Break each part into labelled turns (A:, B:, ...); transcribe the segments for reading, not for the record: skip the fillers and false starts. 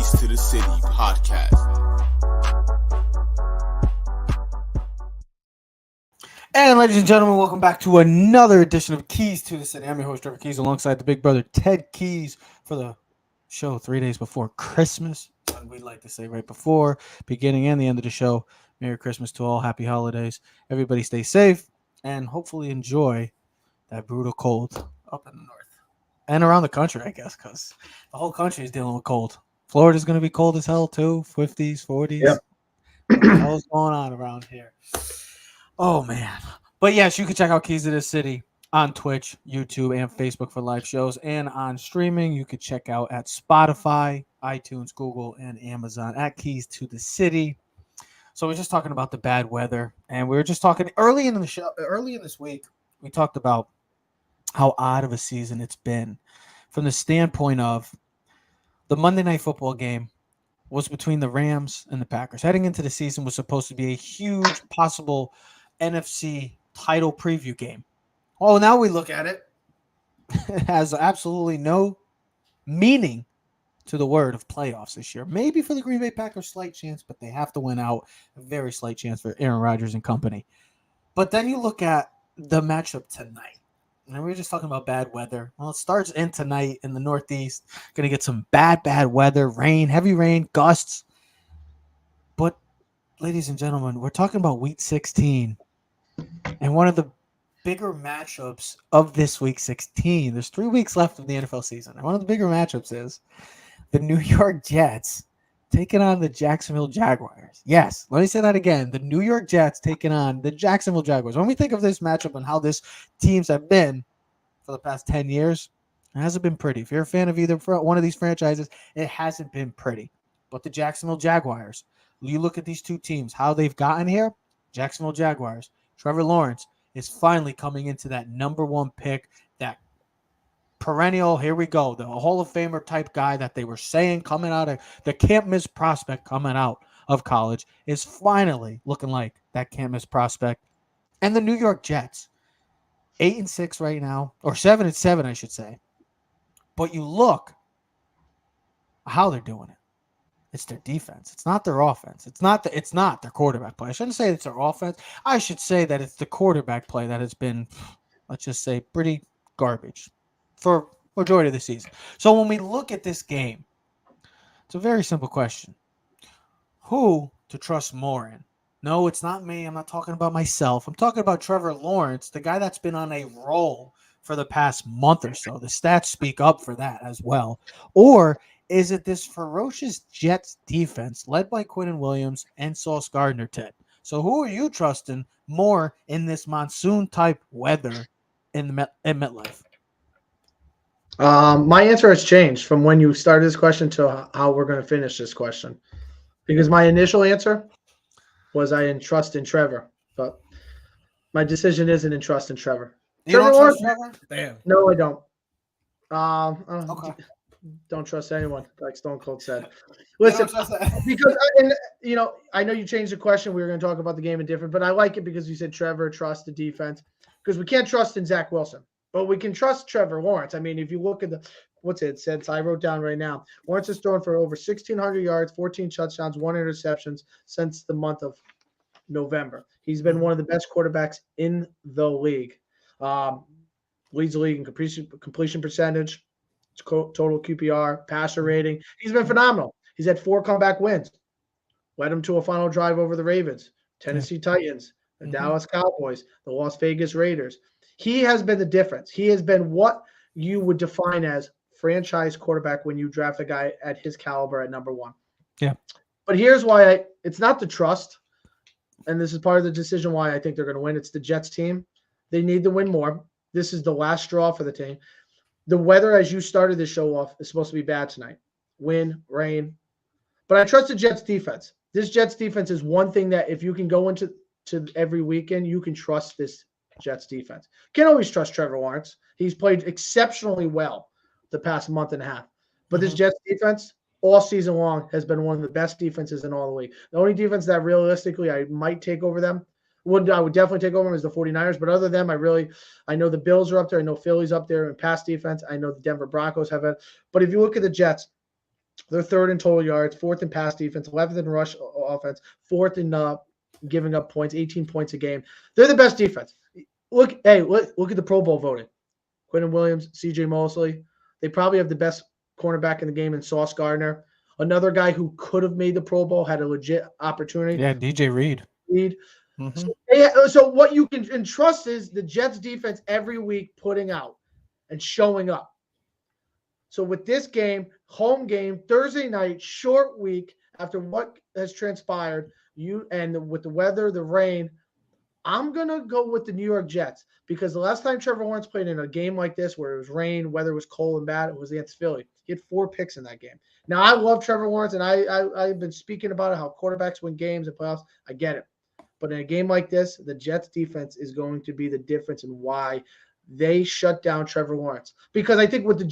A: Keys to the City podcast.
B: And ladies and gentlemen, welcome back to another edition of Keys to the City. I'm your host, Trevor Keys, alongside the big brother, Ted Keys, for the show 3 days before Christmas. And we'd like to say right before, beginning and the end of the show, Merry Christmas to all, Happy Holidays. Everybody stay safe and hopefully enjoy that brutal cold up in the north. And around the country, I guess, because the whole country is dealing with cold. Florida's going to be cold as hell, too. 50s, 40s.
C: Yep.
B: What the hell's going on around here? Oh, man. But yes, you can check out Keys to the City on Twitch, YouTube, and Facebook for live shows. And on streaming, you can check out at Spotify, iTunes, Google, and Amazon at Keys to the City. So we're just talking about the bad weather. And we were just talking early in the show, early in this week, we talked about how odd of a season it's been from the standpoint of the Monday Night Football game was between the Rams and the Packers. Heading into the season was supposed to be a huge possible NFC title preview game. Oh, now we look at it. It has absolutely no meaning to the word of playoffs this year. Maybe for the Green Bay Packers, slight chance, but they have to win out. A very slight chance for Aaron Rodgers and company. But then you look at the matchup tonight. And we were just talking about bad weather. Well, it starts in tonight in the Northeast. Going to get some bad weather, rain, heavy rain, gusts. But, ladies and gentlemen, we're talking about Week 16. And one of the bigger matchups of this Week 16, there's 3 weeks left of the NFL season. And one of the bigger matchups is the New York Jets taking on the Jacksonville Jaguars. Yes, let me say that again. The New York Jets taking on the Jacksonville Jaguars. When we think of this matchup and how this teams have been for the past 10 years, it hasn't been pretty. If you're a fan of either one of these franchises, it hasn't been pretty. But the Jacksonville Jaguars, you look at these two teams, how they've gotten here, Jacksonville Jaguars, Trevor Lawrence is finally coming into that number one pick, that perennial, here we go, the Hall of Famer type guy that they were saying coming out of the can't miss prospect coming out of college is finally looking like that can't miss prospect. And the New York Jets, 8-6 right now, or 7-7, I should say. But you look how they're doing it. It's their defense. It's not their offense. It's not their quarterback play. I shouldn't say it's their offense. I should say that it's the quarterback play that has been, let's just say, pretty garbage for majority of the season. So when we look at this game, it's a very simple question. Who to trust more in? No, it's not me. I'm not talking about myself. I'm talking about Trevor Lawrence, the guy that's been on a roll for the past month or so. The stats speak up for that as well. Or is it this ferocious Jets defense led by Quinnen Williams and Sauce Gardner, Ted? So who are you trusting more in this monsoon-type weather in MetLife?
C: My answer has changed from when you started this question to how we're going to finish this question. Because my initial answer was I trust in Trevor, but my decision isn't in trust in Trevor.
B: You don't trust Trevor? Damn.
C: No, I don't.
B: Okay.
C: Don't trust anyone, like Stone Cold said. Listen, because I know you changed the question. We were going to talk about the game in different, but I like it because you said Trevor trust the defense, because we can't trust in Zach Wilson. But we can trust Trevor Lawrence. I mean, if you look at what's it said, I wrote down right now. Lawrence has thrown for over 1,600 yards, 14 touchdowns, 1 interceptions since the month of November. He's been one of the best quarterbacks in the league. Leads the league in completion percentage, total QPR, passer rating. He's been phenomenal. He's had 4 comeback wins. Led him to a final drive over the Ravens, Tennessee Titans, the Dallas Cowboys, the Las Vegas Raiders. He has been the difference. He has been what you would define as franchise quarterback when you draft a guy at his caliber at number 1.
B: Yeah.
C: But here's why it's not the trust, and this is part of the decision why I think they're going to win. It's the Jets team. They need to win more. This is the last straw for the team. The weather, as you started this show off, is supposed to be bad tonight. Wind, rain. But I trust the Jets defense. This Jets defense is one thing that if you can go into every weekend, you can trust this Jets defense. Can't always trust Trevor Lawrence. He's played exceptionally well the past month and a half. But this Jets defense, all season long, has been one of the best defenses in all the league. The only defense that realistically I might take over them, I would definitely take over them, is the 49ers. But other than them, I know the Bills are up there. I know Philly's up there in pass defense. I know the Denver Broncos have it. But if you look at the Jets, They're third in total yards, fourth in pass defense, 11th in rush offense, fourth in giving up points, 18 points a game. They're the best defense. Look at the Pro Bowl voting. Quentin Williams, C.J. Mosley. They probably have the best cornerback in the game in Sauce Gardner. Another guy who could have made the Pro Bowl, had a legit opportunity.
B: Yeah, DJ Reed. Mm-hmm.
C: So what you can entrust is the Jets defense every week putting out and showing up. So with this game, home game, Thursday night, short week, after what has transpired, with the weather, the rain, I'm going to go with the New York Jets because the last time Trevor Lawrence played in a game like this where it was rain, weather was cold and bad, it was against Philly. He had 4 picks in that game. Now, I love Trevor Lawrence, and I've been speaking about it, how quarterbacks win games and playoffs. I get it. But in a game like this, the Jets defense is going to be the difference in why they shut down Trevor Lawrence. Because I think what the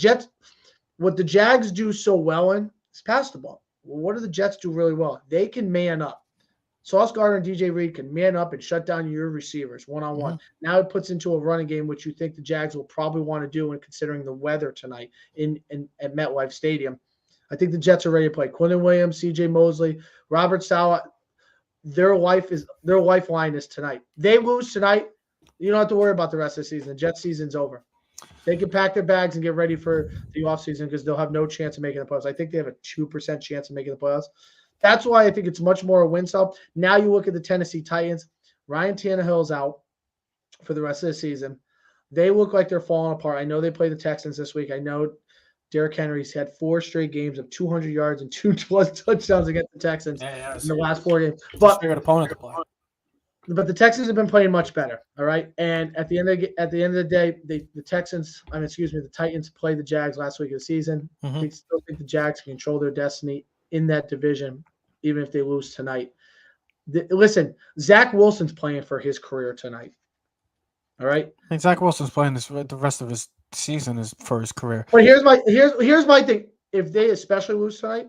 C: Jags do so well in is pass the ball. Well, what do the Jets do really well? They can man up. Sauce Gardner and DJ Reed can man up and shut down your receivers one-on-one. Mm-hmm. Now it puts into a running game, which you think the Jags will probably want to do, and considering the weather tonight at MetLife Stadium. I think the Jets are ready to play. Quentin Williams, C.J. Mosley, Robert Saleh, their lifeline is tonight. They lose tonight, you don't have to worry about the rest of the season. The Jets season's over. They can pack their bags and get ready for the offseason because they'll have no chance of making the playoffs. I think they have a 2% chance of making the playoffs. That's why I think it's much more a win sell. Now you look at the Tennessee Titans. Ryan Tannehill's out for the rest of the season. They look like they're falling apart. I know they play the Texans this week. I know Derrick Henry's had 4 straight games of 200 yards and 2 touchdowns against the Texans in the last 4 games. But
B: favorite opponent to play.
C: But the Texans have been playing much better, all right? And at the end of the day, the Titans played the Jags last week of the season.
B: Mm-hmm.
C: They still think the Jags can control their destiny in that division, even if they lose tonight. Listen, Zach Wilson's playing for his career tonight, all right?
B: I think Zach Wilson's playing the rest of his season is for his career.
C: But here's my thing. If they especially lose tonight,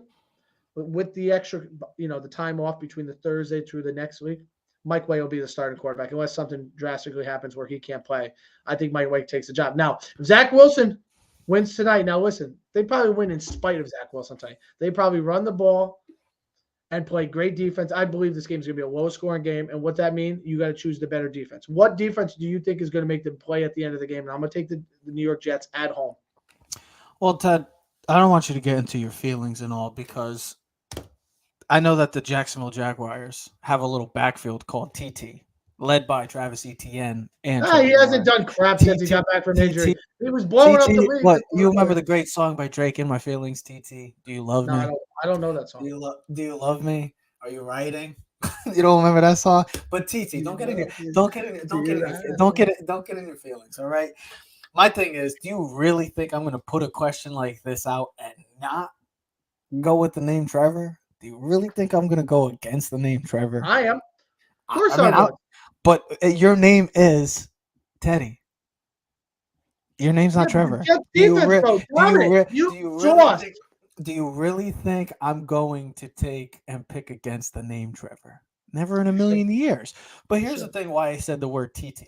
C: with the extra, the time off between the Thursday through the next week, Mike White will be the starting quarterback unless something drastically happens where he can't play. I think Mike White takes the job. Now, if Zach Wilson wins tonight, now listen, they probably win in spite of Zach Wilson tonight. They probably run the ball and play great defense. I believe this game is going to be a low-scoring game, and what that means, you got to choose the better defense. What defense do you think is going to make them play at the end of the game? And I'm going to take the New York Jets at home.
B: Well, Ted, I don't want you to get into your feelings and all because I know that the Jacksonville Jaguars have a little backfield called TT, led by Travis Etienne. And
C: he hasn't done crap since he got back from injury. He was blowing up the league.
B: What, you remember the great song by Drake, In My Feelings, TT? Do you love me?
C: I don't know that song.
B: Do you love me? Are you writing? You don't remember that song? But TT, don't get in your feelings, all right? My thing is, do you really think I'm going to put a question like this out and not go with the name Trevor? Do you really think I'm going to go against the name Trevor?
C: I am. Of course I would.
B: But your name is Teddy. Your name's not Trevor. Do you really think I'm going to take and pick against the name Trevor? Never in a million years. But here's the thing why I said the word TT.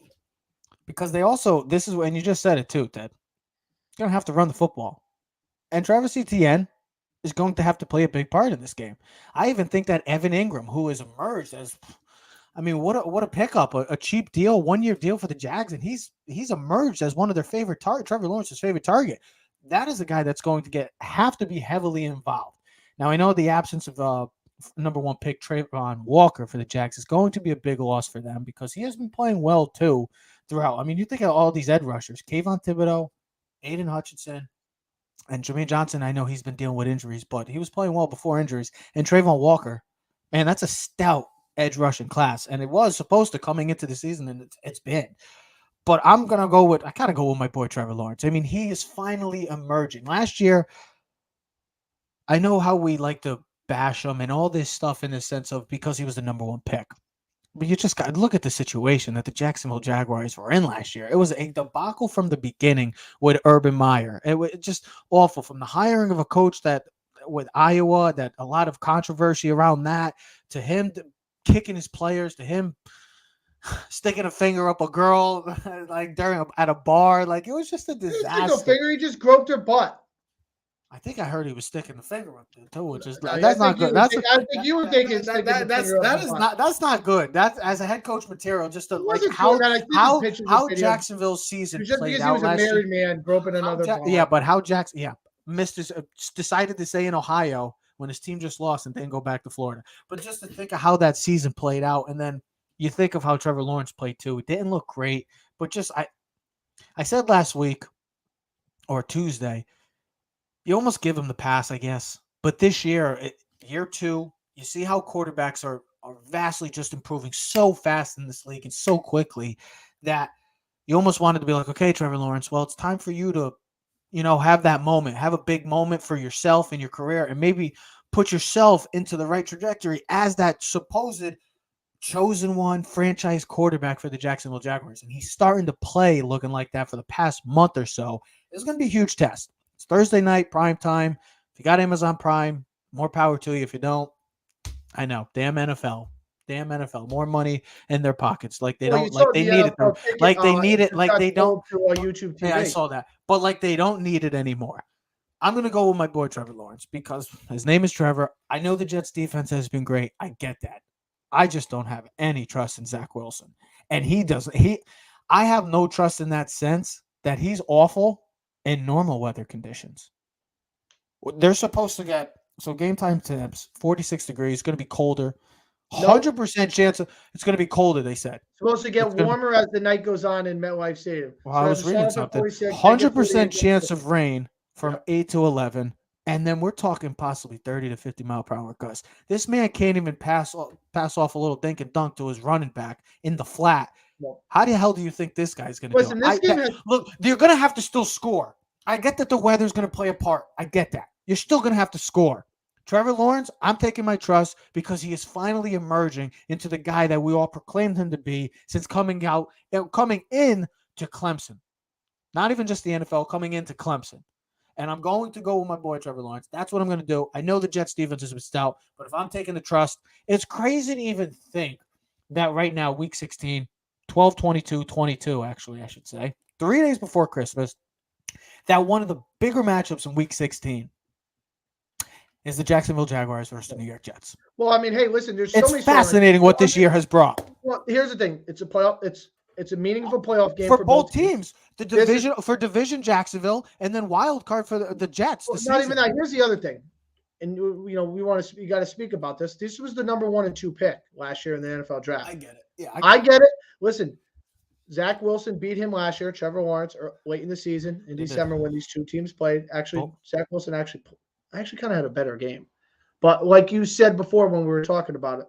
B: Because they also, this is when you just said it too, Ted. You're going to have to run the football. And Travis Etienne is going to have to play a big part in this game. I even think that Evan Ingram, who has emerged as, what a pickup, a cheap deal, 1-year deal for the Jags, and he's emerged as one of their favorite target, Trevor Lawrence's favorite target. That is a guy that's going to have to be heavily involved. Now, I know the absence of number 1 pick Trayvon Walker for the Jags is going to be a big loss for them because he has been playing well too throughout. You think of all these edge rushers, Kayvon Thibodeau, Aiden Hutchinson, and Jermaine Johnson. I know he's been dealing with injuries, but he was playing well before injuries. And Trayvon Walker, man, that's a stout edge rushing class. And it was supposed to coming into the season, and it's been. But I gotta go with my boy Trevor Lawrence. He is finally emerging. Last year, I know how we like to bash him and all this stuff in the sense of because he was the number 1 pick. But you just got to look at the situation that the Jacksonville Jaguars were in last year. It was a debacle from the beginning with Urban Meyer. It was just awful from the hiring of a coach that with Iowa, that a lot of controversy around that, to him kicking his players, to him sticking a finger up a girl like at a bar. Like it was just a disaster.
C: He just groped her butt.
B: I think I heard he was sticking the finger up there too, which is
C: I
B: that's
C: think
B: not
C: you
B: good.
C: were
B: That's
C: think- I think you were thinking sticking the finger up
B: that
C: the
B: is
C: butt.
B: not good. That's as a head coach material. Just to
C: He
B: like
C: wasn't doing that. I think the picture was
B: how
C: video.
B: Jacksonville's
C: It
B: season
C: was just
B: played
C: because he
B: out
C: was a
B: last year.
C: married man, grew up in another
B: Yeah,
C: bar.
B: but how Jackson decided to stay in Ohio when his team just lost and then go back to Florida. But just to think of how that season played out, and then you think of how Trevor Lawrence played too. It didn't look great, but just I said last week or Tuesday, you almost give him the pass, I guess. But this year, year two, you see how quarterbacks are vastly just improving so fast in this league and so quickly that you almost wanted to be like, okay, Trevor Lawrence, well, it's time for you to, have that moment, have a big moment for yourself in your career, and maybe put yourself into the right trajectory as that supposed chosen one franchise quarterback for the Jacksonville Jaguars. And he's starting to play looking like that for the past month or so. It's going to be a huge test. It's Thursday night, prime time. If you got Amazon Prime, more power to you. If you don't, I know. Damn NFL. Damn NFL. More money in their pockets. Like they
C: Well, you
B: don't, like
C: saw
B: they
C: the
B: need it.
C: NFL ticket,
B: Like they
C: it
B: need it.
C: just
B: Like
C: got
B: they don't.
C: sold to YouTube TV.
B: Yeah, I saw that. But like they don't need it anymore. I'm going to go with my boy Trevor Lawrence because his name is Trevor. I know the Jets defense has been great. I get that. I just don't have any trust in Zach Wilson. And he doesn't. I have no trust in that sense that he's awful in normal weather conditions. They're supposed to get, so game time temps, 46 degrees, it's going to be colder. 100% chance it's going to be colder, they said.
C: Supposed to get warmer as the night goes on in MetLife Stadium.
B: Well, I was reading something.
C: 46,
B: 100% chance of rain from 8 to 11. And then we're talking possibly 30 to 50 mile per hour gusts. This man can't even pass off a little dink and dunk to his running back in the flat.
C: No.
B: How the hell do you think this guy's going to do?
C: This game
B: look, you're going to have to still score. I get that the weather's going to play a part. I get that. You're still going to have to score. Trevor Lawrence, I'm taking my trust because he is finally emerging into the guy that we all proclaimed him to be since coming in to Clemson. Not even just the NFL, coming into Clemson. And I'm going to go with my boy Trevor Lawrence. That's what I'm going to do. I know the Jets defense is stout, but if I'm taking the trust, it's crazy to even think that right now, week 16, 12-22, actually, I should say, 3 days before Christmas, that one of the bigger matchups in week 16 is the Jacksonville Jaguars versus the New York Jets.
C: Well, I mean, hey, listen, there's
B: so many fascinating what this year has brought.
C: Well, here's the thing. It's a playoff. It's a meaningful playoff game
B: for both teams. The division for division Jacksonville, and then wild card for the Jets.
C: Well, not even that. Here's the other thing, and we want to. You got to speak about this. This was the number 1 and 2 pick last year in the NFL draft.
B: I get it. Yeah,
C: I get it. Listen, Zach Wilson beat him last year. Trevor Lawrence late in the season in December when these two teams played. Actually, Zach Wilson actually kind of had a better game. But like you said before when we were talking about it,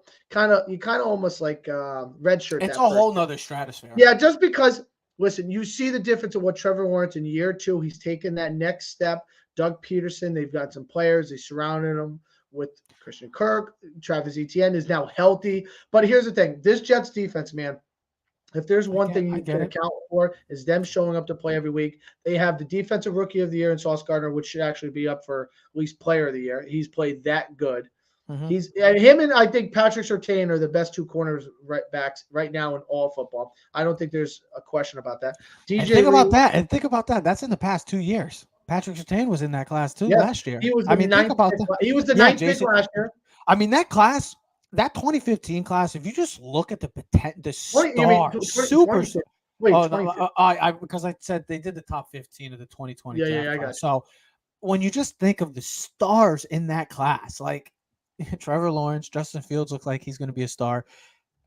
C: you kind of almost like redshirt.
B: It's a whole nother stratosphere.
C: Yeah, just because, listen, you see the difference of what Trevor Lawrence in year 2, he's taken that next step. Doug Peterson, they've got some players. They surrounded him with Christian Kirk. Travis Etienne is now healthy. But here's the thing. This Jets defense, man, if there's one thing you can account for is them showing up to play every week. They have the defensive rookie of the year in Sauce Gardner, which should actually be up for at least player of the year. He's played that good. Mm-hmm. Him and I think Patrick Surtain are the best 2 corners backs right now in all football. I don't think there's a question about that.
B: Think about that. That's in the past 2 years. Patrick Surtain was in that class too last year.
C: He was the ninth pick last year.
B: I mean, that class. That 2015 class, if you just look at the stars, super. Because I said they did the top 15 of the 2020
C: draft.
B: I got it. So when you just think of the stars in that class, like Trevor Lawrence, Justin Fields look like he's going to be a star.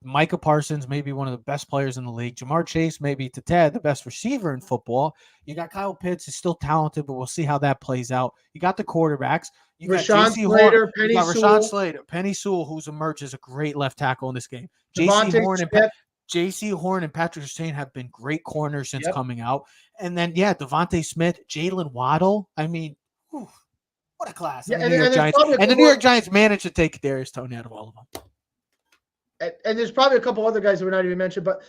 B: Micah Parsons may be one of the best players in the league. Jamar Chase may be, to Ted, the best receiver in football. You got Kyle Pitts, is still talented, but we'll see how that plays out. You got the quarterbacks. You got Rashawn Slater, Penny Sewell, who's emerged as a great left tackle in this game. J.C. Horn and Patrick Surtain have been great corners since coming out. And then, Devontae Smith, Jalen Waddle. I mean, what a class.
C: Yeah,
B: the New York Giants managed to take Darius Toney out of all of them.
C: And there's probably a couple other guys that we're not even mentioned, but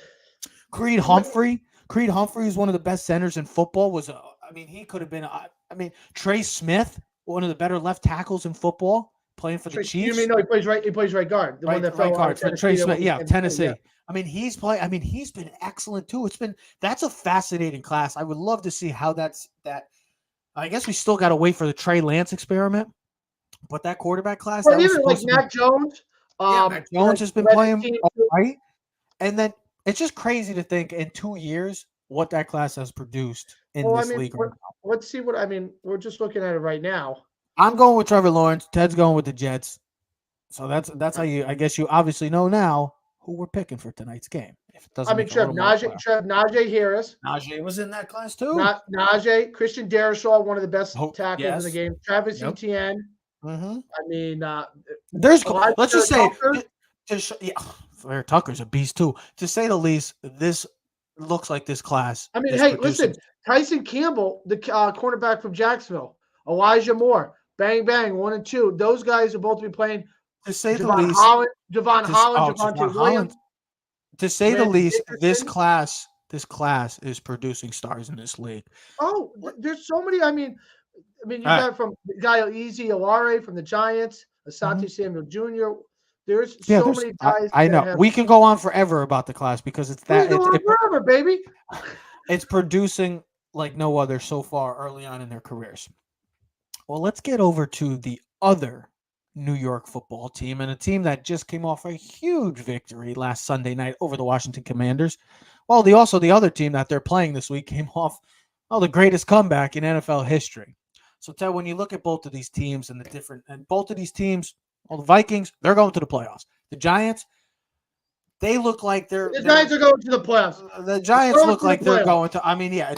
B: Creed Humphrey is one of the best centers in football. He could have been. Trey Smith, one of the better left tackles in football, playing for the Chiefs.
C: You mean no? He plays right guard. The one that fell
B: guard for Trey Smith. Tennessee. Yeah. He's been excellent too. That's a fascinating class. I would love to see how that I guess we still got to wait for the Trey Lance experiment. But that quarterback class,
C: Well,
B: that was
C: even like
B: supposed to be.
C: Mac Jones.
B: Yeah, Mac Jones has been
C: led his
B: playing
C: team
B: all
C: to-
B: right. And then it's just crazy to think in 2 years what that class has produced in
C: Well, I
B: this
C: mean,
B: league right now.
C: let's see what I mean. We're just looking at it right now.
B: I'm going with Trevor Lawrence. Ted's going with the Jets. So that's how you. I guess you obviously know now who we're picking for tonight's game. If it doesn't
C: I mean,
B: make a little more clear.
C: Najee Harris,
B: Najee was in that class too.
C: Najee, Christian Darrisaw, one of the best
B: Oh,
C: tackles in the
B: yes.
C: game. Travis
B: Yep.
C: Etienne.
B: Mm-hmm.
C: I mean,
B: There's
C: Elijah
B: let's just say
C: Tucker.
B: Flair Tucker's a beast too. To say the least, this looks like this class.
C: I mean,
B: is
C: hey,
B: producing.
C: listen, Tyson Campbell, the cornerback from Jacksonville, Elijah Moore, bang bang, 1 and 2. Those guys will both be playing.
B: To say the
C: Javon
B: least,
C: Holland, Javonte
B: Javon
C: Williams.
B: To say the
C: Landon
B: least, this
C: Dickerson.
B: class is producing stars in this league.
C: Oh, there's so many. I mean, you
B: All
C: got from Guy Easy Olare from the Giants, Asante Samuel Jr. There's so many guys.
B: I know we can go on forever about the class because it's that
C: we can go on forever, baby.
B: It's producing like no other so far early on in their careers. Well, let's get over to the other New York football team and a team that just came off a huge victory last Sunday night over the Washington Commanders. Well, the other team that they're playing this week came off the greatest comeback in NFL history. So, Ted, when you look at both of these teams and both of these teams, the Vikings, they're going to the playoffs. The Giants, they look like the
C: Giants are going to the playoffs.
B: The Giants look like they're going to. I mean, yeah,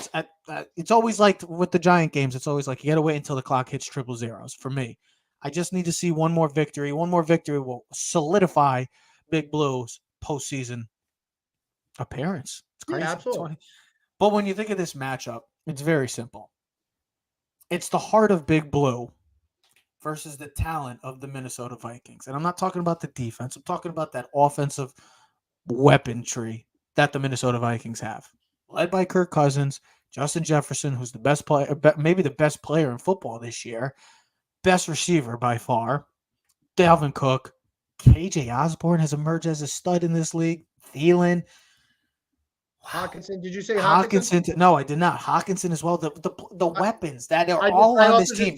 B: it's always like with the Giant games. It's always like you got to wait until the clock hits triple zeros. For me, I just need to see one more victory. One more victory will solidify Big Blue's postseason appearance. It's crazy.
C: Yeah, absolutely.
B: But when you think of this matchup, it's very simple. It's the heart of Big Blue versus the talent of the Minnesota Vikings. And I'm not talking about the defense. I'm talking about that offensive weaponry that the Minnesota Vikings have. Led by Kirk Cousins, Justin Jefferson, who's the best player, maybe the best player in football this year, best receiver by far, Dalvin Cook, KJ Osborne has emerged as a stud in this league, Thielen.
C: Hawkinson, did you say
B: Hawkinson? No, I did not. Hawkinson as well. The weapons that are all on this team.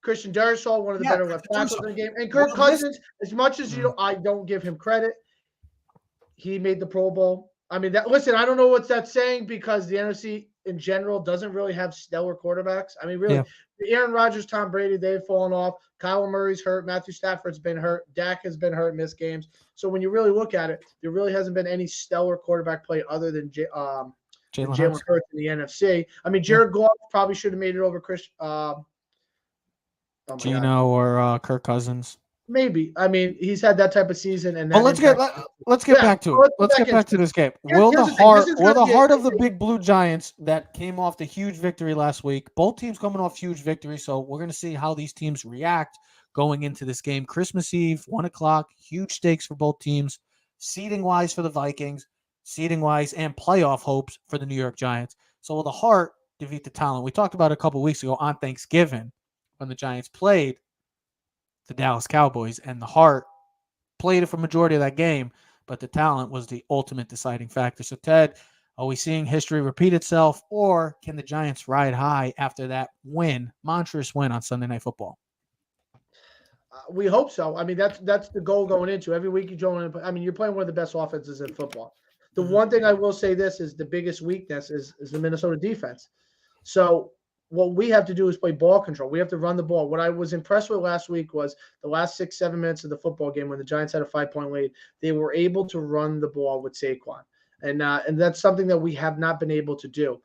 C: Christian Darrisaw, one of the better left tackles in the game. And Kirk Cousins, as much as I don't give him credit, he made the Pro Bowl. I mean, listen, I don't know what that's saying because the NFC in general doesn't really have stellar quarterbacks. I mean, really, Aaron Rodgers, Tom Brady, they've fallen off. Kyler Murray's hurt. Matthew Stafford's been hurt. Dak has been hurt, missed games. So when you really look at it, there really hasn't been any stellar quarterback play other than Jalen Hurts in the NFC. I mean, Jared Goff probably should have made it over
B: Gino or Kirk Cousins.
C: Maybe. I mean, he's had that type of season. And
B: let's get back to it. Let's get back to this game. Will the heart of the Big Blue Giants that came off the huge victory last week? Both teams coming off huge victory, so we're going to see how these teams react going into this game. Christmas Eve, 1:00, huge stakes for both teams. Seeding wise for the Vikings, seeding wise and playoff hopes for the New York Giants. So will the heart defeat the talent? We talked about it a couple weeks ago on Thanksgiving when the Giants played the Dallas Cowboys, and the heart played it for majority of that game, but the talent was the ultimate deciding factor. So, Ted, are we seeing history repeat itself, or can the Giants ride high after that monstrous win on Sunday Night Football?
C: We hope so. I mean, that's the goal going into every week. You're playing one of the best offenses in football. The one thing I will say is the biggest weakness is the Minnesota defense. So what we have to do is play ball control. We have to run the ball. What I was impressed with last week was the last 6-7 minutes of the football game when the Giants had a 5-point lead, they were able to run the ball with Saquon. And that's something that we have not been able to do.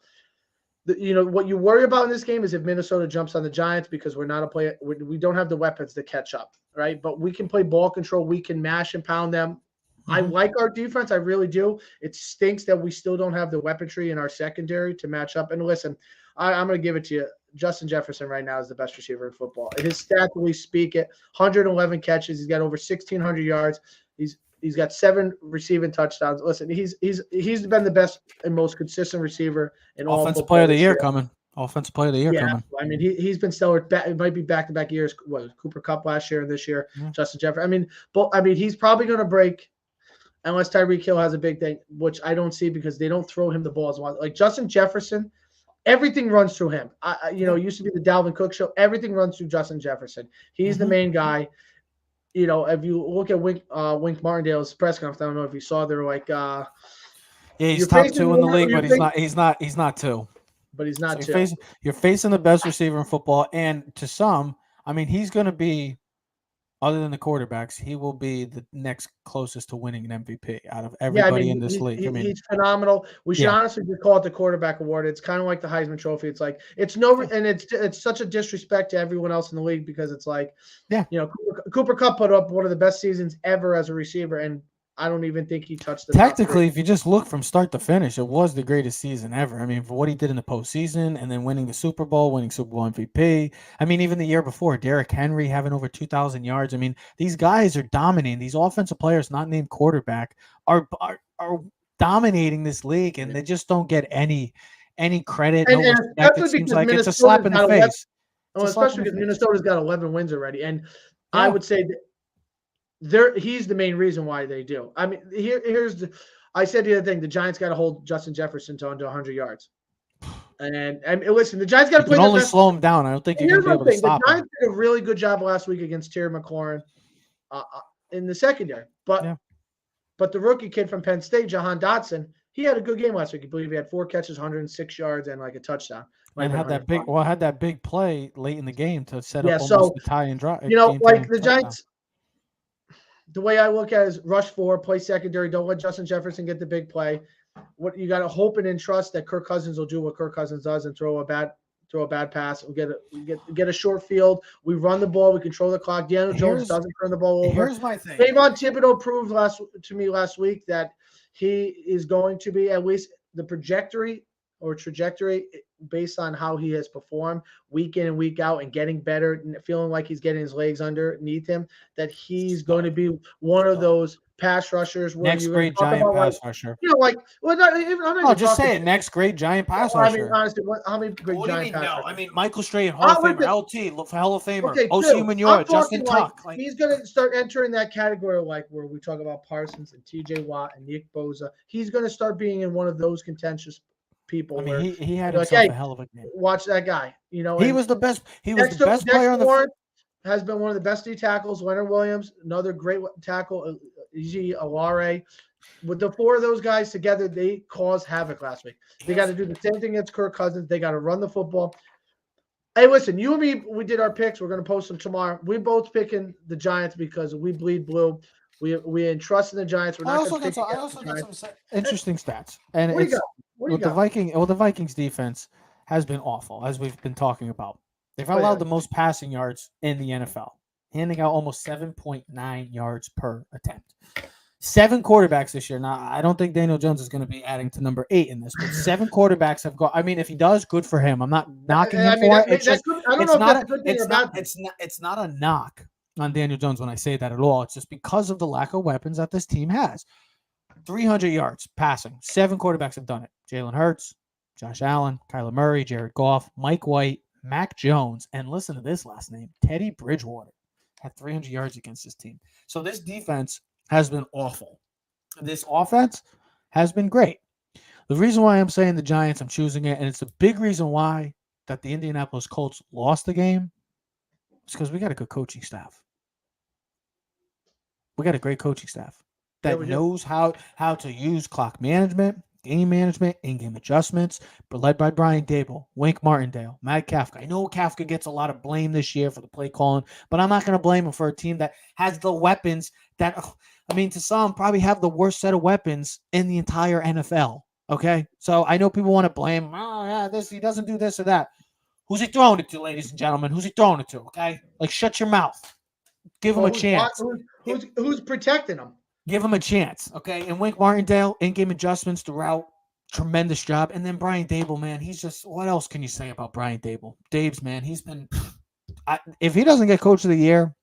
C: What you worry about in this game is if Minnesota jumps on the Giants because we don't have the weapons to catch up, right? But we can play ball control. We can mash and pound them. I like our defense. I really do. It stinks that we still don't have the weaponry in our secondary to match up. And listen, I'm going to give it to you. Justin Jefferson right now is the best receiver in football. His stats really speak it. 111 catches. He's got over 1,600 yards. He's got 7 receiving touchdowns. Listen, he's been the best and most consistent receiver in all.
B: Offensive player of the year coming. Offensive player of the year coming.
C: I mean, he's been stellar. It might be back-to-back years. Cooper Kupp last year and this year. Justin Jefferson. I mean, he's probably going to break. Unless Tyreek Hill has a big thing, which I don't see because they don't throw him the ball as well. Like Justin Jefferson everything runs through him. It used to be the Dalvin Cook show. Everything runs through Justin Jefferson. He's the main guy. If you look at Wink Martindale's press conference, I don't know if you saw, they're like,
B: he's top 2 in the league, but he's not 2.
C: But he's not
B: so
C: 2.
B: You're facing the best receiver in football, and to some, I mean, he's going to be, other than the quarterbacks, he will be the next closest to winning an MVP out of everybody in this league.
C: He's phenomenal. We should honestly just call it the quarterback award. It's kind of like the Heisman Trophy. It's like and it's such a disrespect to everyone else in the league, because it's like, Cooper Kupp put up one of the best seasons ever as a receiver, and I don't even think he touched the
B: Technically, if you just look from start to finish, it was the greatest season ever. I mean, for what he did in the postseason and then winning the Super Bowl, winning Super Bowl MVP. I mean, even the year before, Derrick Henry having over 2,000 yards. I mean, these guys are dominating. These offensive players, not named quarterback, are dominating this league, and they just don't get any credit. No respect. It seems like it's a slap in the face.
C: Especially because Minnesota's got 11 wins already, and I would say that he's the main reason why they do. I mean, I said the other thing. The Giants got to hold Justin Jefferson to under 100 yards. And listen, the Giants got to play.
B: You can only slow him down. I don't think you're going to be able to stop him.
C: The Giants did a really good job last week against Terry McLaurin in the secondary. But the rookie kid from Penn State, Jahan Dotson, he had a good game last week. I believe he had 4 catches, 106 yards, and like a touchdown.
B: And had that big play late in the game to set up almost the tie and drive.
C: Like the Giants. The way I look at it is rush 4, play secondary. Don't let Justin Jefferson get the big play. What you got to hope and trust that Kirk Cousins will do what Kirk Cousins does and throw a bad pass. We get a short field. We run the ball. We control the clock. Daniel Jones doesn't turn the ball over.
B: Here's my thing.
C: Kayvon Thibodeau proved to me last week that he is going to be, at least the trajectory based on how he has performed week in and week out and getting better and feeling like he's getting his legs underneath him, that he's going to be one of those pass rushers.
B: Next great giant pass rusher.
C: Just
B: say it. Next great giant pass rusher.
C: I mean, honestly, how many great giant pass rushers?
B: I mean, Michael Strahan, Hall of Famer, LT, Hall of Famer, O.C. Munoz, Justin Tuck.
C: He's going to start entering that category where we talk about Parsons and T.J. Watt and Nick Bosa. He's going to start being in one of those contentious people.
B: I mean, he had himself a hell of a game.
C: Watch that guy. He
B: was the best. He was the best player on the field.
C: Has been one of the best D tackles. Leonard Williams, another great tackle. E.G. Alare. With the 4 of those guys together, they caused havoc last week. They got to do the same thing against Kirk Cousins. They got to run the football. Hey, listen, you and me, we did our picks. We're going to post them tomorrow. We both picking the Giants because we bleed blue. We entrust in the Giants.
B: I also got some interesting stats. And the Vikings defense has been awful, as we've been talking about. They've allowed the most passing yards in the NFL, handing out almost 7.9 yards per attempt. 7 quarterbacks this year. Now, I don't think Daniel Jones is going to be adding to number 8 in this, but 7 quarterbacks have gone. I mean, if he does, good for him. I'm not knocking him for it. It's not a knock on Daniel Jones when I say that at all. It's just because of the lack of weapons that this team has. 300 yards passing. 7 quarterbacks have done it. Jalen Hurts, Josh Allen, Kyler Murray, Jared Goff, Mike White, Mac Jones, and listen to this last name, Teddy Bridgewater, had 300 yards against this team. So this defense has been awful. This offense has been great. The reason why I'm saying the Giants, I'm choosing it, and it's a big reason why that the Indianapolis Colts lost the game, is because we got a good coaching staff. We got a great coaching staff that knows how to use clock management, game management, in-game adjustments, but led by Brian Dable, Wink Martindale, Matt Kafka. I know Kafka gets a lot of blame this year for the play calling, but I'm not going to blame him for a team that has the weapons that, I mean, to some, probably have the worst set of weapons in the entire NFL. Okay? So I know people want to blame, he doesn't do this or that. Who's he throwing it to, ladies and gentlemen? Who's he throwing it to? Okay? Like, shut your mouth. Give him a chance.
C: Who's protecting him?
B: Give him a chance, okay? And Wink Martindale, in-game adjustments throughout, tremendous job. And then Brian Dable, man, he's just, what else can you say about Brian Dable? Dave's, man, he's been, if he doesn't get Coach of the Year,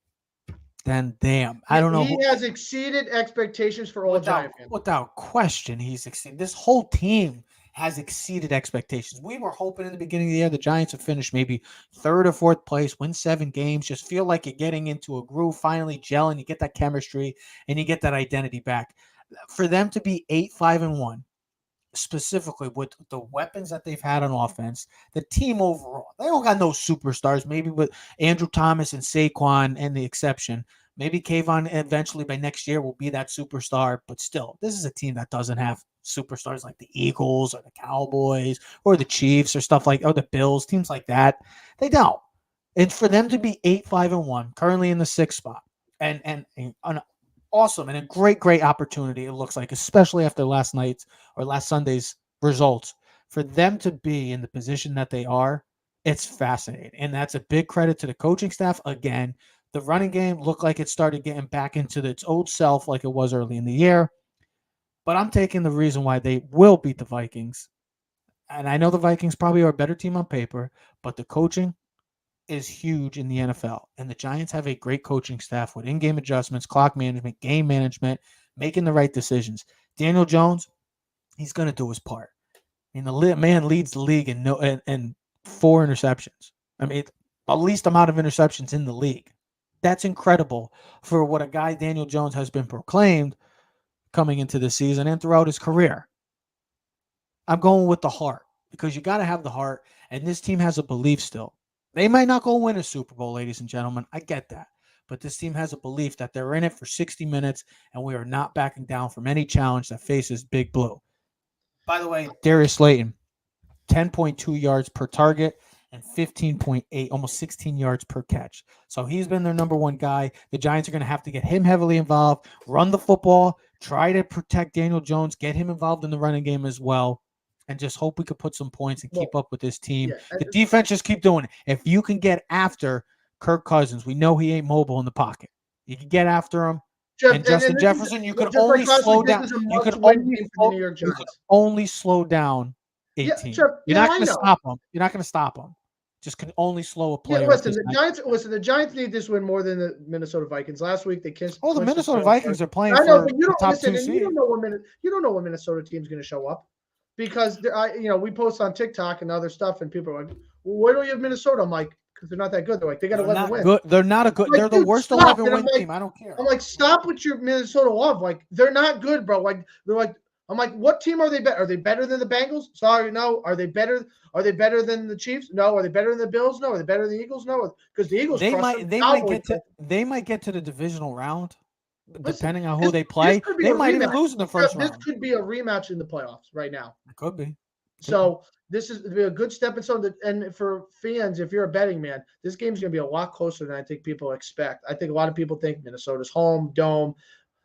B: then damn, I don't know.
C: He has exceeded expectations for all Giant fans.
B: Without question, he's exceeded. This whole team has exceeded expectations. We were hoping in the beginning of the year the Giants would finish maybe 3rd or 4th place, win 7 games, just feel like you're getting into a groove, finally gelling, you get that chemistry, and you get that identity back. For them to be 8-5-1, specifically with the weapons that they've had on offense, the team overall. They don't got no superstars, maybe with Andrew Thomas and Saquon and the exception. Maybe Kayvon eventually by next year will be that superstar, but still, this is a team that doesn't have superstars like the Eagles or the Cowboys or the Chiefs or stuff like, or the Bills, teams like that. They don't. And for them to be 8-5-1, currently in the sixth spot, and an awesome and a great opportunity, it looks like, especially after last night's or last Sunday's results, for them to be in the position that they are, it's fascinating. And that's a big credit to the coaching staff. Again, the running game looked like it started getting back into its old self like it was early in the year. But I'm taking the reason why they will beat the Vikings. And I know the Vikings probably are a better team on paper, but the coaching is huge in the NFL. And the Giants have a great coaching staff with in-game adjustments, clock management, game management, making the right decisions. Daniel Jones, he's going to do his part. I mean, the man leads the league in 4 interceptions. I mean, the least amount of interceptions in the league. That's incredible for what a guy Daniel Jones has been proclaimed coming into the season and throughout his career. I'm going with the heart because you got to have the heart, and this team has a belief still. They might not go win a Super Bowl, ladies and gentlemen. I get that. But this team has a belief that they're in it for 60 minutes, and we are not backing down from any challenge that faces Big Blue. By the way, Darius Slayton, 10.2 yards per target and 15.8, almost 16 yards per catch. So he's been their number one guy. The Giants are going to have to get him heavily involved, run the football, try to protect Daniel Jones, get him involved in the running game as well, and just hope we could put some points and keep up with this team.
C: Yeah,
B: the defense just keep doing it. If you can get after Kirk Cousins, we know he ain't mobile in the pocket. You can get after him. And Justin Jefferson, you could only slow down. You could only slow down a team. You're not going to stop them. You're not going to stop them. Just can only slow a player.
C: Listen, the Giants need this win more than the Minnesota Vikings. Last week they kissed.
B: Oh, the Minnesota Vikings are playing for the top 2 seed.
C: You don't know what Minnesota team's going to show up. Because we post on TikTok and other stuff, and people are like, well, "Why don't you have Minnesota?" I'm like, "Because they're not that good." They're like, "They got 11 wins."
B: Good. They're not a good. They're the worst 11-win team. I don't care.
C: I'm like, "Stop with your Minnesota love." Like, they're not good, bro. Like, they're like, I'm like, "What team are they better? Are they better than the Bengals?" Sorry, no. Are they better? Are they better than the Chiefs? No. Are they better than the Bills? No. Are they better than the Eagles? No. Because the Eagles,
B: they might get to the divisional round. Depending on who they play, they might even lose in the first round.
C: This could be a rematch in the playoffs right now.
B: It could be.
C: So this is a good stepping stone. And for fans, if you're a betting man, this game's going to be a lot closer than I think people expect. I think a lot of people think Minnesota's home, dome.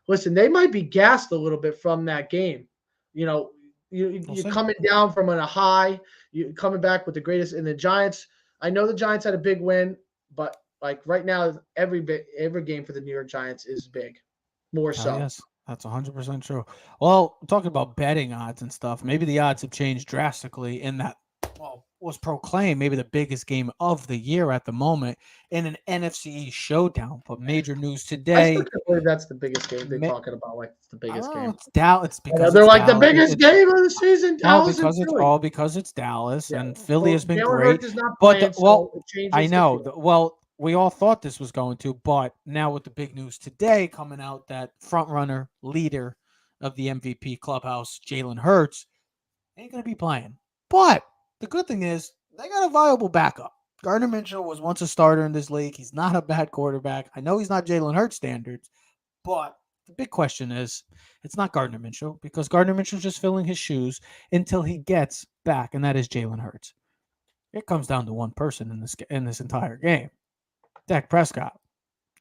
C: Listen, they might be gassed a little bit from that game. You're coming down from a high. You're coming back with the greatest. And the Giants, I know the Giants had a big win, but like right now, every game for the New York Giants is big. More so.
B: Yes. That's 100% true. Well, talking about betting odds and stuff, maybe the odds have changed drastically in that, was proclaimed maybe the biggest game of the year at the moment in an NFC showdown. But major news today.
C: I still can't believe that's the biggest game they're talking about. Like it's the biggest game.
B: It's Dallas. It's because
C: they're like Dallas. The biggest game of the season. Dallas
B: because it's Dallas and Philly has been
C: Jalen
B: great.
C: Hurts is not playing,
B: I know. We all thought this was going to, but now with the big news today coming out that front-runner, leader of the MVP clubhouse, Jalen Hurts, ain't going to be playing. But the good thing is they got a viable backup. Gardner Minshew was once a starter in this league. He's not a bad quarterback. I know he's not Jalen Hurts standards, but the big question is it's not Gardner Minshew because Gardner Minshew's just filling his shoes until he gets back, and that is Jalen Hurts. It comes down to one person in this entire game. Dak Prescott.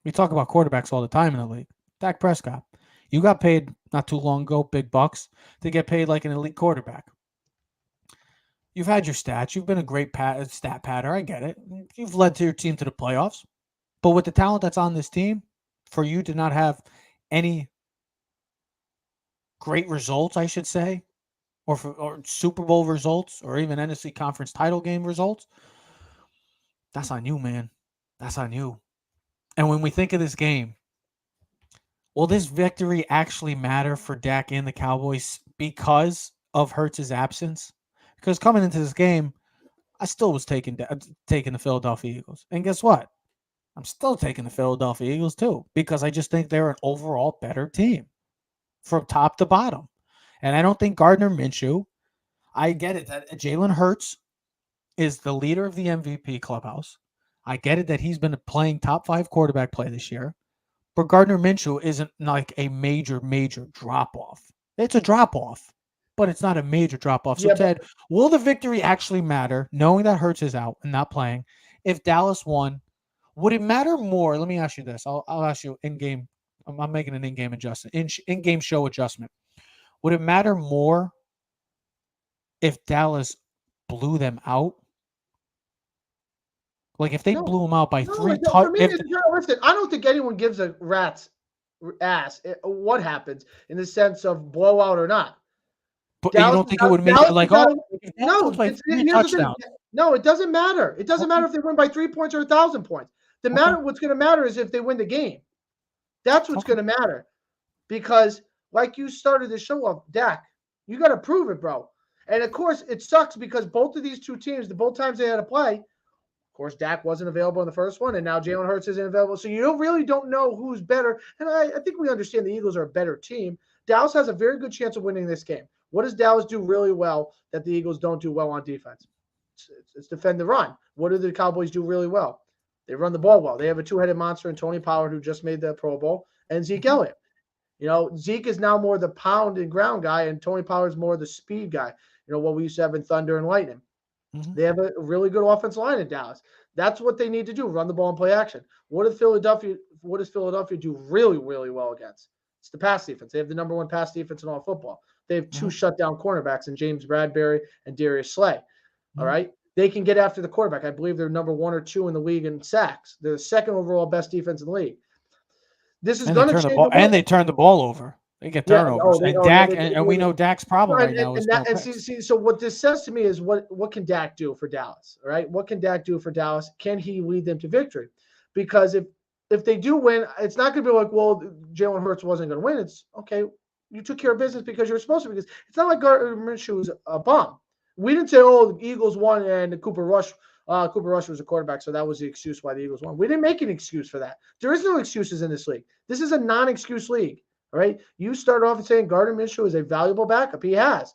B: We talk about quarterbacks all the time in the league. Dak Prescott. You got paid not too long ago, big bucks, to get paid like an elite quarterback. You've had your stats. You've been a great stat patter. I get it. You've led to your team to the playoffs. But with the talent that's on this team, for you to not have any great results, I should say, or Super Bowl results, or even NFC Conference title game results, that's on you, man. That's on you. And when we think of this game, will this victory actually matter for Dak and the Cowboys because of Hurts' absence? Because coming into this game, I still was taking the Philadelphia Eagles. And guess what? I'm still taking the Philadelphia Eagles too because I just think they're an overall better team from top to bottom. And I don't think Gardner Minshew I get it that Jalen Hurts is the leader of the MVP clubhouse. I get it that he's been playing top 5 quarterback play this year. But Gardner Minshew isn't like a major drop off. It's a drop off, but it's not a major drop off. So,
C: Yeah,
B: Ted, will the victory actually matter, knowing that Hurts is out and not playing? If Dallas won, would it matter more? Let me ask you this. I'll ask you in game. I'm making an in-game adjustment, in-game show adjustment. Would it matter more if Dallas blew them out? Like if they blew them out by three touchdowns.
C: Listen, I don't think anyone gives a rat's ass what happens in the sense of blowout or not.
B: But you don't think it would make it like,
C: no,
B: touchdowns?
C: No, it doesn't matter. It doesn't matter if they win by 3 points or 1,000 points. What's going to matter is if they win the game. That's what's going to matter. Because like you started the show off, Dak, you got to prove it, bro. And of course, it sucks because both of these two teams, both times they had to play, of course, Dak wasn't available in the first one, and now Jalen Hurts isn't available. So you really don't know who's better. And I think we understand the Eagles are a better team. Dallas has a very good chance of winning this game. What does Dallas do really well that the Eagles don't do well on defense? It's defend the run. What do the Cowboys do really well? They run the ball well. They have a two-headed monster in Tony Pollard, who just made the Pro Bowl, and Zeke Elliott. You know, Zeke is now more the pound and ground guy, and Tony Pollard's more the speed guy. You know, what we used to have in Thunder and Lightning. Mm-hmm. They have a really good offensive line in Dallas. That's what they need to do, run the ball and play action. What does Philadelphia do really, really well against? It's the pass defense. They have the number 1 pass defense in all football. They have 2 shutdown cornerbacks in James Bradbury and Darius Slay. All right? They can get after the quarterback. I believe they're number 1 or 2 in the league in sacks. They're the second overall best defense in the league. This is going to change.
B: And they turn the ball over. They get turnovers. And we know Dak's problem right now is
C: so what this says to me is what can Dak do for Dallas? All right? What can Dak do for Dallas? Can he lead them to victory? Because if they do win, it's not going to be like, well, Jalen Hurts wasn't going to win. It's okay. You took care of business because you're supposed to. Because it's not like Gardner Minshew was a bum. We didn't say, oh, the Eagles won and Cooper Rush was a quarterback, so that was the excuse why the Eagles won. We didn't make an excuse for that. There is no excuses in this league. This is a non-excuse league. All right. You start off saying Gardner Minshew is a valuable backup. He has.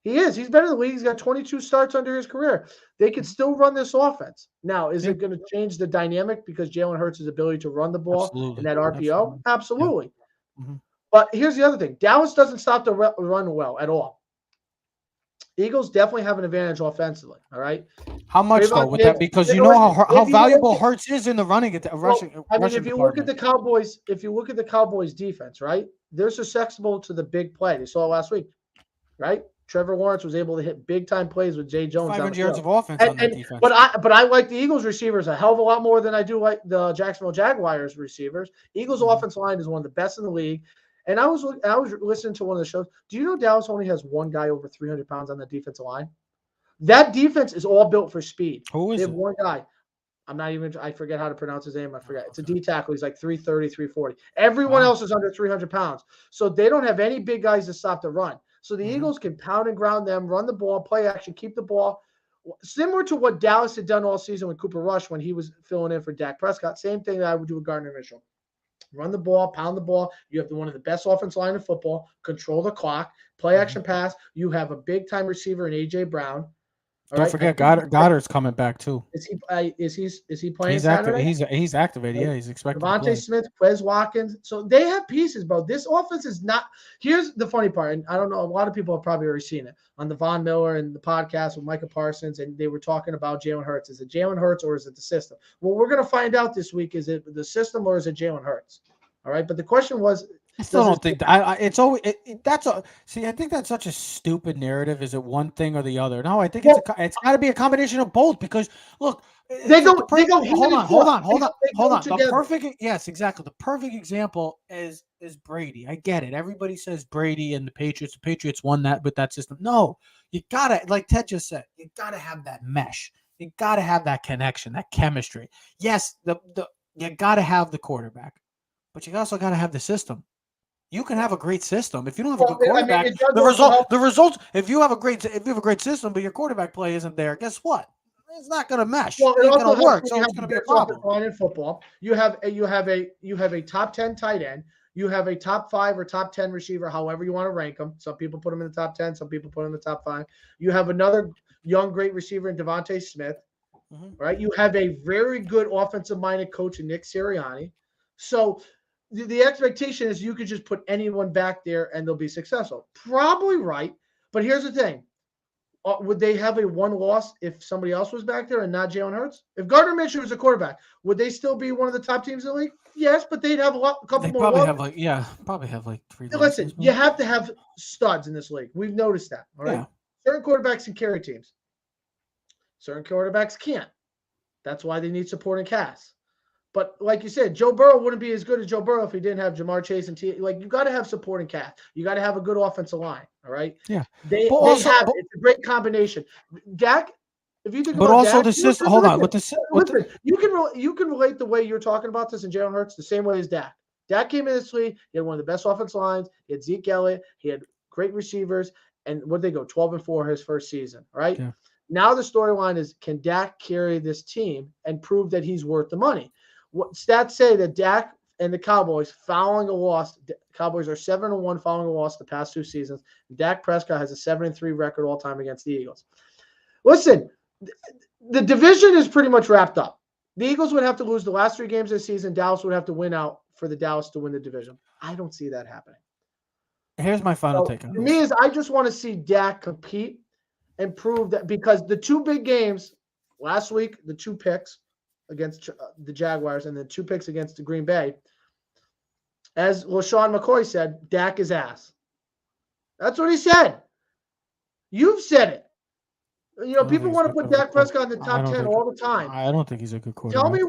C: He is. He's better than the league. He's got 22 starts under his career. They can still run this offense. Now, is it going to change the dynamic because Jalen Hurts' ability to run the ball in that RPO? Absolutely. Yeah. Mm-hmm. But here's the other thing. Dallas doesn't stop the run well at all. Eagles definitely have an advantage offensively. All right.
B: How much though with that? Because you know how valuable Hurts is in the running.
C: If you look at the Cowboys defense, right? They're susceptible to the big play. They saw it last week, right? Trevor Lawrence was able to hit big time plays with Jay Jones.
B: 500 yards of offense on that defense.
C: But I like the Eagles receivers a hell of a lot more than I do like the Jacksonville Jaguars receivers. Eagles offensive line is one of the best in the league. And I was listening to one of the shows. Do you know Dallas only has one guy over 300 pounds on the defensive line? That defense is all built for speed.
B: Who is it?
C: They have one guy. I forget how to pronounce his name. I forget. It's a D tackle. He's like 330, 340. Everyone else is under 300 pounds. So they don't have any big guys to stop the run. So the Eagles can pound and ground them, run the ball, play action, keep the ball. Similar to what Dallas had done all season with Cooper Rush when he was filling in for Dak Prescott. Same thing that I would do with Gardner Minshew. Run the ball, pound the ball. You have one of the best offensive line in football. Control the clock. Play action pass. You have a big time receiver in A.J. Brown.
B: Don't forget Goddard's coming back too.
C: Is he playing?
B: He's active. He's activated. Yeah, he's expected.
C: Devontae Smith, Quez Watkins. So they have pieces, bro. This offense is not. Here's the funny part, and I don't know. A lot of people have probably already seen it on the Von Miller and the podcast with Micah Parsons, and they were talking about Jalen Hurts. Is it Jalen Hurts or is it the system? Well, we're gonna find out this week. Is it the system or is it Jalen Hurts? All right, but the question was.
B: I still don't think it's always I think that's such a stupid narrative. Is it one thing or the other? No, I think it's got to be a combination of both because look, hold on. The perfect example is Brady. I get it. Everybody says Brady and the Patriots won that with that system. No, you gotta, like Ted just said, you gotta have that mesh. You gotta have that connection, that chemistry. Yes, you gotta have the quarterback, but you also gotta have the system. You can have a great system if you don't have a good quarterback. The results. If you have a great system, but your quarterback play isn't there, guess what? It's not going to mesh. Well, it's going to work. So it's going to be a problem.
C: Line in football, you have a top 10 tight end. You have a top 5 or top 10 receiver, however you want to rank them. Some people put them in the top 10. Some people put them in the top 5. You have another young, great receiver in Devontae Smith, right? You have a very good offensive-minded coach in Nick Sirianni. So the expectation is you could just put anyone back there and they'll be successful. Probably right. But here's the thing. Would they have a one loss if somebody else was back there and not Jalen Hurts? If Gardner Minshew was a quarterback, would they still be one of the top teams in the league? Yes, but they'd have a couple more.
B: Probably have like 3 losses.
C: Listen, you have to have studs in this league. We've noticed that. All right. Yeah. Certain quarterbacks can carry teams. Certain quarterbacks can't. That's why they need supporting cast. But like you said, Joe Burrow wouldn't be as good as Joe Burrow if he didn't have Jamar Chase and T. Like, you got to have supporting cast. You got to have a good offensive line. All right.
B: Yeah.
C: They have it. It's a great combination. Dak, if you think about
B: also
C: Dak,
B: the system. Hold on.
C: You can relate the way you're talking about this in Jalen Hurts the same way as Dak. Dak came in this league. He had one of the best offensive lines. He had Zeke Elliott. He had great receivers. And what they go 12-4 his first season. Right. Yeah. Now the storyline is, can Dak carry this team and prove that he's worth the money? What stats say that Dak and the Cowboys following a loss, Cowboys are 7-1 following a loss the past 2 seasons. Dak Prescott has a 7-3 record all time against the Eagles. Listen, the division is pretty much wrapped up. The Eagles would have to lose the last 3 games of the season. Dallas would have to win out for the Dallas to win the division. I don't see that happening.
B: Here's my final take on
C: this. To me is I just want to see Dak compete and prove that, because the 2 big games last week, the 2 picks against the Jaguars and the 2 picks against the Green Bay, as LaShawn McCoy said, Dak is ass. That's what he said. You've said it. You know, people want to put Dak Prescott in the top 10 all the time.
B: I don't think he's a good quarterback.
C: Tell me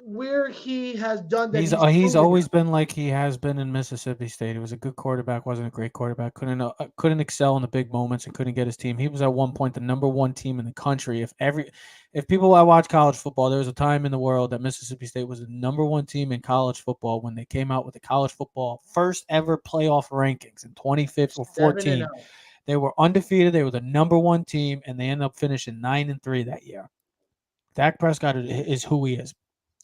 C: where he has done that.
B: He's always been like he has been in Mississippi State. He was a good quarterback, wasn't a great quarterback. Couldn't excel in the big moments and couldn't get his team. He was at one point the number 1 team in the country. If people watch college football, there was a time in the world that Mississippi State was the number 1 team in college football when they came out with the college football first ever playoff rankings in 2015 or 14. They were undefeated. They were the number 1 team, and they ended up finishing 9-3 that year. Dak Prescott is who he is.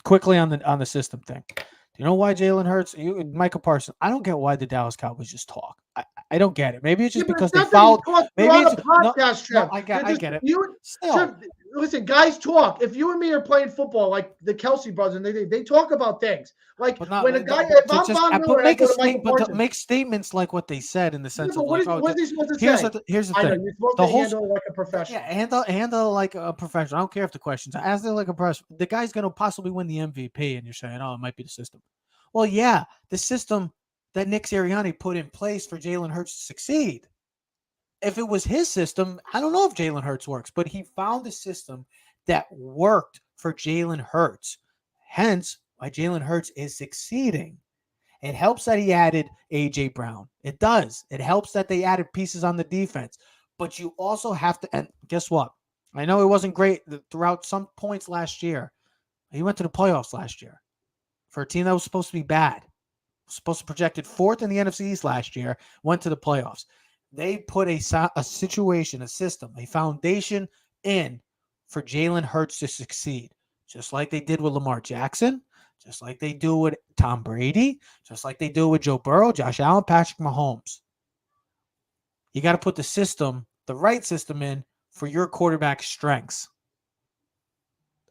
B: Quickly on the system thing. Do you know why Jalen Hurts? Michael Parsons. I don't get why the Dallas Cowboys just talk. I don't get it. Maybe it's just because they fouled. Maybe it's
C: I
B: get it.
C: Trev, listen, guys talk. If you and me are playing football, like the Kelsey brothers, and they talk about things. Like when a guy, if I'm Von Miller, I go to Michael Parsons.
B: To make statements like what they said in the sense of
C: like, what is he supposed to say?
B: Here's the thing.
C: I know, you're supposed to handle like a professional.
B: Yeah, handle like a professional. I don't care if the questions. Ask them like a professional. The guy's going to possibly win the MVP, and you're saying, oh, it might be the system. Well, yeah, the system that Nick Sirianni put in place for Jalen Hurts to succeed. If it was his system, I don't know if Jalen Hurts works, but he found a system that worked for Jalen Hurts. Hence, why Jalen Hurts is succeeding. It helps that he added A.J. Brown. It does. It helps that they added pieces on the defense. But you also have to, and guess what? I know it wasn't great throughout some points last year. He went to the playoffs last year for a team that was supposed to be bad. Supposed to projected 4th in the NFC East last year, went to the playoffs. They put a situation, a system, a foundation in for Jalen Hurts to succeed, just like they did with Lamar Jackson, just like they do with Tom Brady, just like they do with Joe Burrow, Josh Allen, Patrick Mahomes. You got to put the system, the right system in for your quarterback's strengths.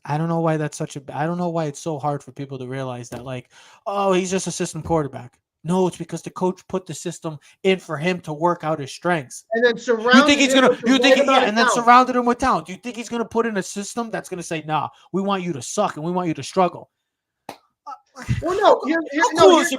B: I don't know why I don't know why it's so hard for people to realize that, like, oh, he's just a system quarterback. No, it's because the coach put the system in for him to work out his strengths.
C: And then surrounded
B: surrounded him with talent. Do you think he's gonna put in a system that's gonna say, nah, we want you to suck and we want you to struggle?
C: Well, no,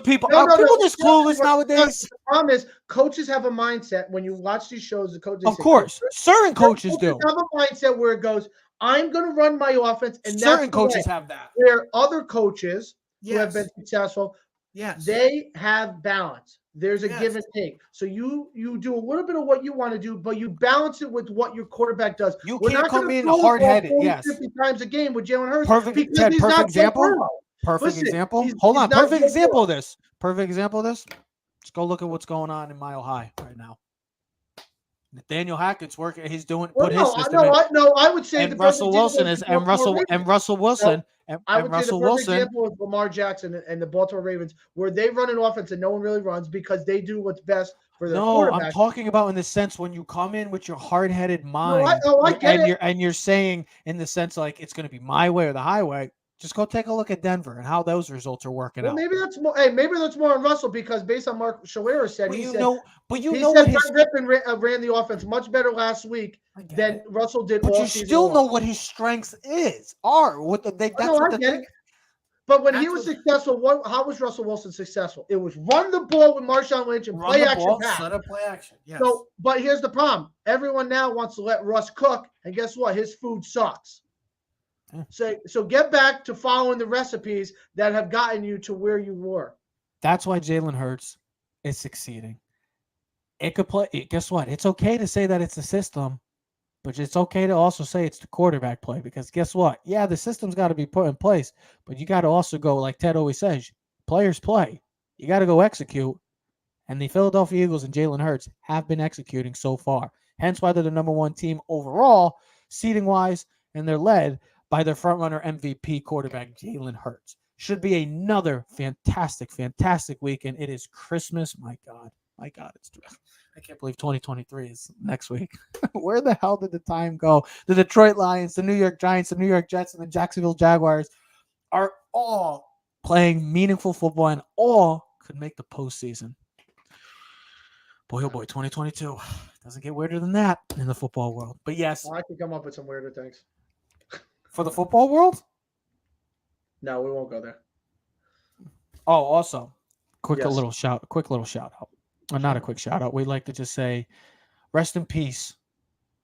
B: people. Are people just clueless nowadays?
C: The problem is coaches have a mindset when you watch these shows. The coaches,
B: of course, certain coaches do
C: have a mindset where it goes, I'm going to run my offense, and
B: certain coaches have that.
C: Where other coaches who have been successful, they have balance. There's a give and take. So you do a little bit of what you want to do, but you balance it with what your quarterback does.
B: You can't come in hard-headed.
C: 50 times a game with Jalen Hurts.
B: Perfect example. Perfect example. Hold on. Perfect example of this. Let's go look at what's going on in Mile High right now. Nathaniel Hackett's working. He's doing
C: Well,
B: put his
C: no,
B: system in.
C: I would say
B: And
C: the
B: Russell
C: perfect
B: Wilson
C: example
B: is
C: the
B: and
C: Baltimore
B: Russell Wilson
C: Ravens.
B: and
C: would say
B: Russell
C: the perfect
B: Wilson.
C: example is Lamar Jackson and the Baltimore Ravens, where they run an offense that no one really runs because they do what's best for their
B: No,
C: quarterback.
B: I'm talking about in the sense when you come in with your hard-headed
C: I
B: mind,
C: get it.
B: and you're saying in the sense like it's going to be my way or the highway. Just go take a look at Denver and how those results are working
C: Well,
B: out.
C: maybe that's more. Hey, maybe that's more on Russell because based on Mark Shalera said,
B: But
C: he
B: you
C: said
B: know what
C: Brett
B: his.
C: Rippon ran the offense much better last week than Russell did
B: But
C: all
B: you
C: season
B: still
C: long.
B: know what his strengths are. What the, they, that's
C: No,
B: what
C: I
B: the
C: get
B: thing.
C: it. But when he
B: That's
C: was
B: what-
C: successful, how was Russell Wilson successful? It was run the ball with Marshawn Lynch and play action pass.
B: set up play action. Yes.
C: So, but here's the problem: everyone now wants to let Russ cook, and guess what? His food sucks. So get back to following the recipes that have gotten you to where you were.
B: That's why Jalen Hurts is succeeding. It could play. Guess what? It's okay to say that it's the system, but it's okay to also say it's the quarterback play because guess what? Yeah, the system's got to be put in place, but you got to also go, like Ted always says, players play. You got to go execute. And the Philadelphia Eagles and Jalen Hurts have been executing so far. Hence why they're the number one team overall, seeding-wise, and they're led by their frontrunner MVP quarterback, Jalen Hurts. Should be another fantastic, fantastic weekend. It is Christmas. My God. I can't believe 2023 is next week. Where the hell did the time go? The Detroit Lions, the New York Giants, the New York Jets, and the Jacksonville Jaguars are all playing meaningful football and all could make the postseason. Boy, oh boy, 2022 doesn't get weirder than that in the football world. But yes,
C: I could come up with some weirder things.
B: For the football world?
C: No, we won't go there.
B: Oh, also, quick little shout out. Or not a quick shout out. We'd like to just say rest in peace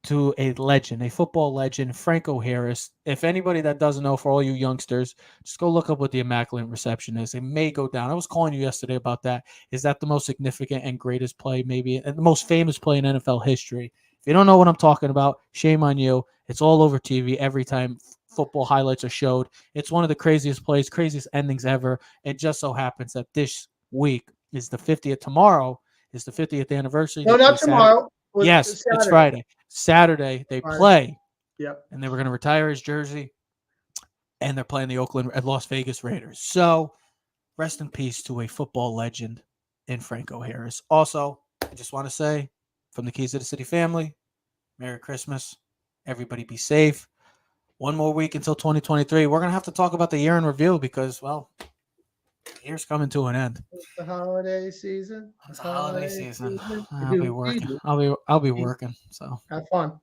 B: to a legend, a football legend, Franco Harris. If anybody that doesn't know, for all you youngsters, just go look up what the Immaculate Reception is. It may go down. I was calling you yesterday about that. Is that the most significant and greatest play, maybe, and the most famous play in NFL history? If you don't know what I'm talking about, shame on you. It's all over TV every time football highlights are showed. It's one of the craziest plays, craziest endings ever. It just so happens that this week is the 50th. Tomorrow is the 50th anniversary.
C: No, not tomorrow.
B: Yes, it's Friday. Saturday they play.
C: Yep.
B: And they were going to retire his jersey. And they're playing the Las Vegas Raiders. So rest in peace to a football legend in Franco Harris. Also, I just want to say from the Keys to the City family, Merry Christmas. Everybody be safe. One more week until 2023. We're going to have to talk about the year in review because, well, the year's coming to an end.
C: It's the holiday season.
B: It's the holiday season. I'll be working. I'll be working. So
C: have fun.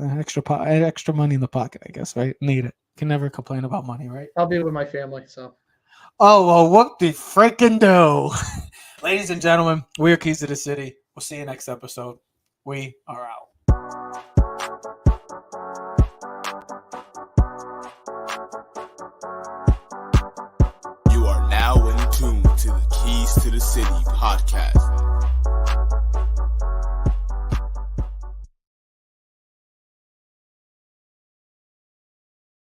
B: Extra money in the pocket, I guess, right? Need it. Can never complain about money, right?
C: I'll be with my family, so.
B: Oh, well, what the freaking do? Ladies and gentlemen, we're Keys to the City. We'll see you next episode. We are out.
A: You are now in tune to the Keys to the City podcast.